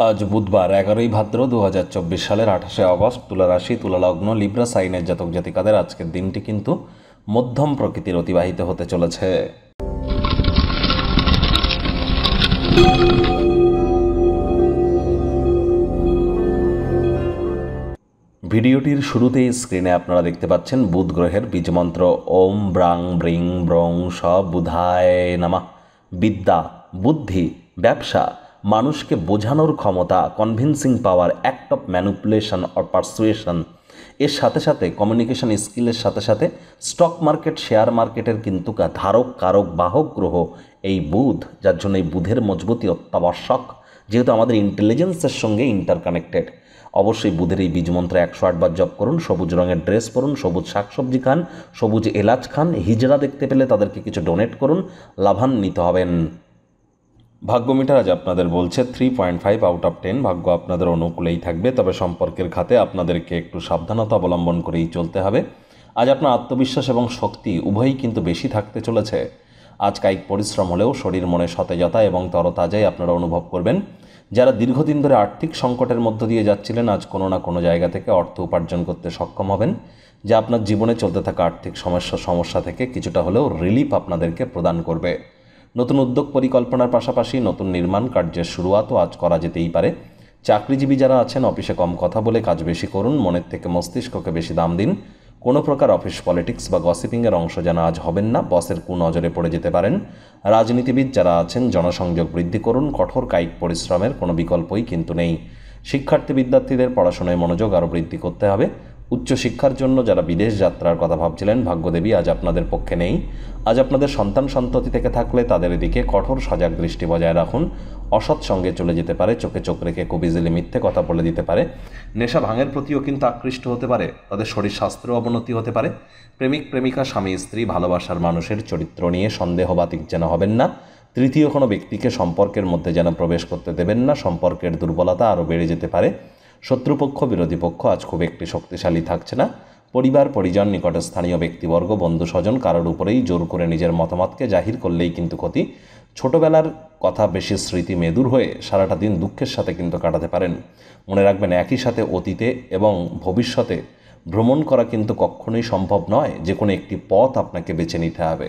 আজ বুধবার 11ই ভাদ্র 2024 সালের 28শে অগস্ট। তুলা রাশি, তুলা লগ্ন, লিব্রা সাইনের জাতক জাতিকাদের আজকের দিনটি কিন্তু মধ্যম প্রকৃতির অতিবাহিত হতে চলেছে। ভিডিওটির শুরুতেই স্ক্রিনে আপনারা দেখতে পাচ্ছেন বুধ গ্রহের বীজমন্ত্র ওম ব্রাং ব্রিং ব্রং স বুধায় নামা। বিদ্যা, বুদ্ধি, ব্যবসা, মানুষকে বোঝানোর ক্ষমতা, convincing power, act of manipulation or persuasion, এর সাথে সাথে কমিউনিকেশন স্কিলের সাথে সাথে স্টক মার্কেট, শেয়ার মার্কেটের কিন্তু ধারক কারক বাহক গ্রহ এই বুধ, যার জন্য এই বুধের মজবুতি অত্যাবশ্যক, যেহেতু আমাদের ইন্টেলিজেন্সের সঙ্গে ইন্টারকানেক্টেড। অবশ্যই বুধের এই বীজমন্ত্র 108 বার জপ করুন, সবুজ রঙের ড্রেস পরুন, সবুজ শাকসবজি খান, সবুজ এলাচ খান, হিজড়া দেখতে পেলে তাদেরকে কিছু ডোনেট করুন, লাভান্বিত হবেন। ভাগ্য মিটার আজ আপনাদের বলছে 3.5 আউট অফ 10। ভাগ্য আপনাদের অনুকূলেই থাকবে, তবে সম্পর্কের খাতে আপনাদেরকে একটু সাবধানতা অবলম্বন করেই চলতে হবে। আজ আপনার আত্মবিশ্বাস এবং শক্তি উভয়ই কিন্তু বেশি থাকতে চলেছে। আজ কায়িক পরিশ্রম হলেও শরীর মনে সতেজতা এবং তরতাজাই আপনারা অনুভব করবেন। যারা দীর্ঘদিন ধরে আর্থিক সংকটের মধ্য দিয়ে যাচ্ছিলেন, আজ কোনো না কোনো জায়গা থেকে অর্থ উপার্জন করতে সক্ষম হবেন, যা আপনার জীবনে চলতে থাকা আর্থিক সমস্যা থেকে কিছুটা হলেও রিলিফ আপনাদেরকে প্রদান করবে। নতুন উদ্যোগ পরিকল্পনার পাশাপাশি নতুন নির্মাণ কার্যের শুরুয়াতও আজ করা যেতেই পারে। চাকরিজীবী যারা আছেন, অফিসে কম কথা বলে কাজ বেশি করুন, মনের থেকে মস্তিষ্ককে বেশি দাম দিন। কোনো প্রকার অফিস পলিটিক্স বা গসিপিংয়ের অংশ যেন আজ হবেন না, বসের কুনজরে পড়ে যেতে পারেন। রাজনীতিবিদ যারা আছেন, জনসংযোগ বৃদ্ধি করুন, কঠোর কায়িক পরিশ্রমের কোনো বিকল্পই কিন্তু নেই। শিক্ষার্থী বিদ্যার্থীদের পড়াশোনায় মনোযোগ আরও বৃদ্ধি করতে হবে। উচ্চশিক্ষার জন্য যারা বিদেশ যাত্রার কথা ভাবছিলেন, ভাগ্যদেবী আজ আপনাদের পক্ষে নেই। আজ আপনাদের সন্তান সন্ততি থেকে থাকলে তাদের দিকে কঠোর সজাগ দৃষ্টি বজায় রাখুন। অসৎ সঙ্গে চলে যেতে পারে, চোখে চোখ রেখে খুব ইজিলি মিথ্যে কথা বলে দিতে পারে। নেশা ভাঙের প্রতিও কিন্তু আকৃষ্ট হতে পারে, তাদের শরীর স্বাস্থ্যের অবনতি হতে পারে। প্রেমিক প্রেমিকা, স্বামী স্ত্রী, ভালোবাসার মানুষের চরিত্র নিয়ে সন্দেহবাতিক যেন হবেন না। তৃতীয় কোনো ব্যক্তিকে সম্পর্কের মধ্যে যেন প্রবেশ করতে দেবেন না, সম্পর্কের দুর্বলতা আরও বেড়ে যেতে পারে। শত্রুপক্ষ, বিরোধী পক্ষ আজ খুব একটি শক্তিশালী থাকছে না। পরিবার, পরিজন, নিকটে স্থানীয় ব্যক্তিবর্গ, বন্ধু স্বজন কারোর উপরেই জোর করে নিজের মতামতকে জাহির করলেই কিন্তু ক্ষতি। ছোটবেলার কথা বেশি স্মৃতি মেদুর হয়ে সারাটা দিন দুঃখের সাথে কিন্তু কাটাতে পারেন। মনে রাখবেন, একই সাথে অতীতে এবং ভবিষ্যতে ভ্রমণ করা কিন্তু কখনোই সম্ভব নয়, যে কোনো একটি পথ আপনাকে বেছে নিতে হবে।